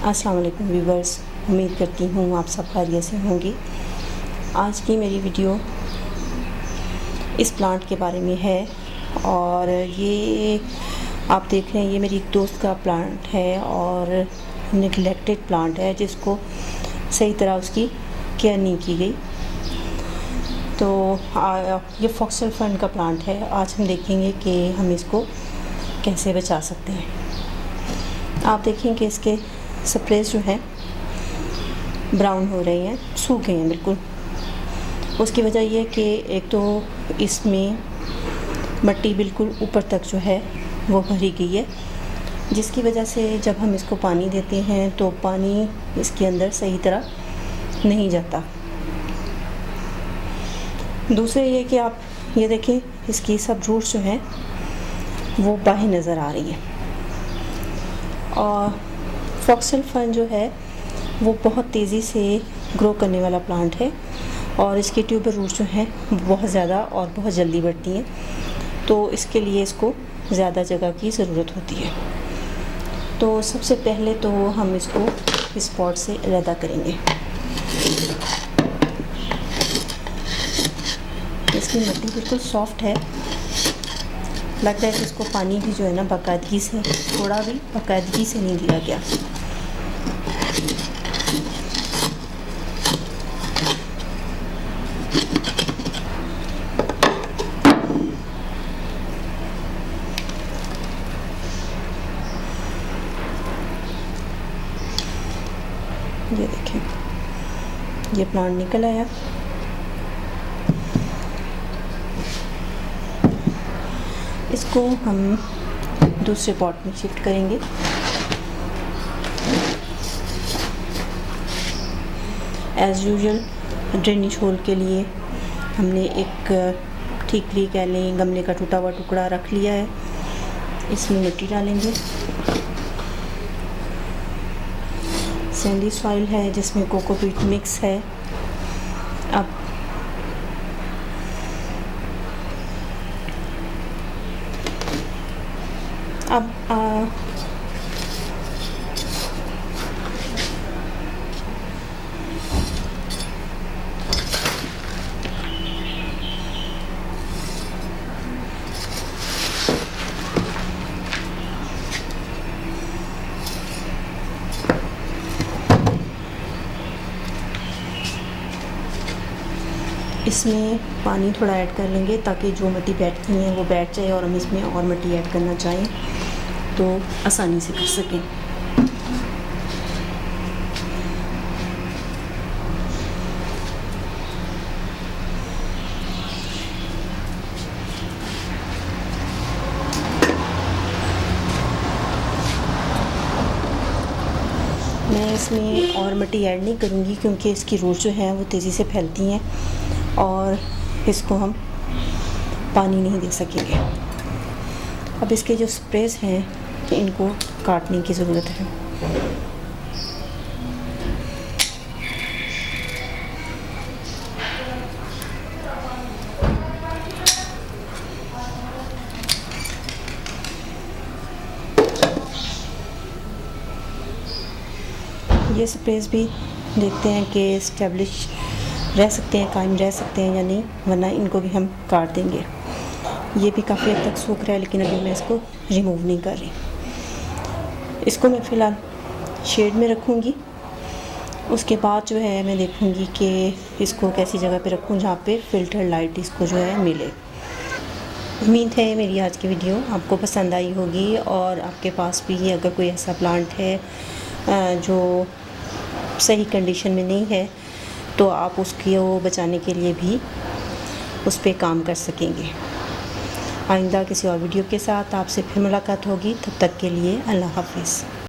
अस्सलाम वालेकुम व्यूवर्स, उम्मीद करती हूँ आप सब खैरियत से होंगे। आज की मेरी वीडियो इस प्लांट के बारे में है और ये आप देख रहे हैं, ये मेरी एक दोस्त का प्लांट है और निगलेक्टेड प्लांट है जिसको सही तरह उसकी केयर नहीं की गई। तो ये फॉक्सटेलफर्न का प्लांट है। आज हम देखेंगे कि हम इसको कैसे बचा सकते हैं। आप देखें कि इसके स्प्रेस जो हैं ब्राउन हो रहे हैं, सूख गए हैं बिल्कुल। उसकी वजह ये है कि एक तो इसमें मिट्टी बिल्कुल ऊपर तक जो है वो भरी गई है, जिसकी वजह से जब हम इसको पानी देते हैं तो पानी इसके अंदर सही तरह नहीं जाता। दूसरे ये कि आप ये देखें, इसकी सब रूट्स जो हैं वो बाहर नज़र आ रही हैं। और फॉक्सटेलफर्न जो है वो बहुत तेज़ी से ग्रो करने वाला प्लांट है और इसकी ट्यूबर रूट्स जो हैं बहुत ज़्यादा और बहुत जल्दी बढ़ती हैं, तो इसके लिए इसको ज़्यादा जगह की ज़रूरत होती है। तो सबसे पहले तो हम इसको इस पॉट से अलग करेंगे। इसकी मिट्टी बिल्कुल सॉफ्ट है, लगता है कि इसको पानी भी जो है ना बाकायदगी से, थोड़ा भी बाकायदगी से नहीं दिया गया। ये देखें, ये प्लांट निकल आया। इसको हम दूसरे पॉट में शिफ्ट करेंगे। एज़ यूजुअल ड्रेनेज होल के लिए हमने एक ठीकरी कह लें, गमले का टूटा हुआ टुकड़ा रख लिया है। इसमें मिट्टी डालेंगे। सैंडी सॉइल है जिसमें कोकोपीट मिक्स है। अब इसमें पानी थोड़ा ऐड कर लेंगे ताकि जो मिट्टी बैठती है वो बैठ जाए और हम इसमें और मिट्टी ऐड करना चाहें तो आसानी से कर सकें। मैं इसमें और मिट्टी ऐड नहीं करूँगी क्योंकि इसकी रूट जो है वो तेज़ी से फैलती हैं और इसको हम पानी नहीं दे सकेंगे। अब इसके जो स्प्रेस हैं इनको काटने की ज़रूरत है। ये स्प्रेस भी देखते हैं कि इस्टेब्लिश रह सकते हैं, कायम रह सकते हैं या नहीं, वरना इनको भी हम काट देंगे। ये भी काफ़ी हद तक सूख रहा है लेकिन अभी मैं इसको रिमूव नहीं कर रही। इसको मैं फ़िलहाल शेड में रखूँगी। उसके बाद जो है मैं देखूँगी कि इसको कैसी जगह पे रखूँ जहाँ पे फ़िल्टर लाइट इसको जो है मिले। उम्मीद है मेरी आज की वीडियो आपको पसंद आई होगी और आपके पास भी अगर कोई ऐसा प्लांट है जो सही कंडीशन में नहीं है तो आप उसको बचाने के लिए भी उस पर काम कर सकेंगे। आइंदा किसी और वीडियो के साथ आपसे फिर मुलाकात होगी। तब तक के लिए अल्लाह हाफ़िज़।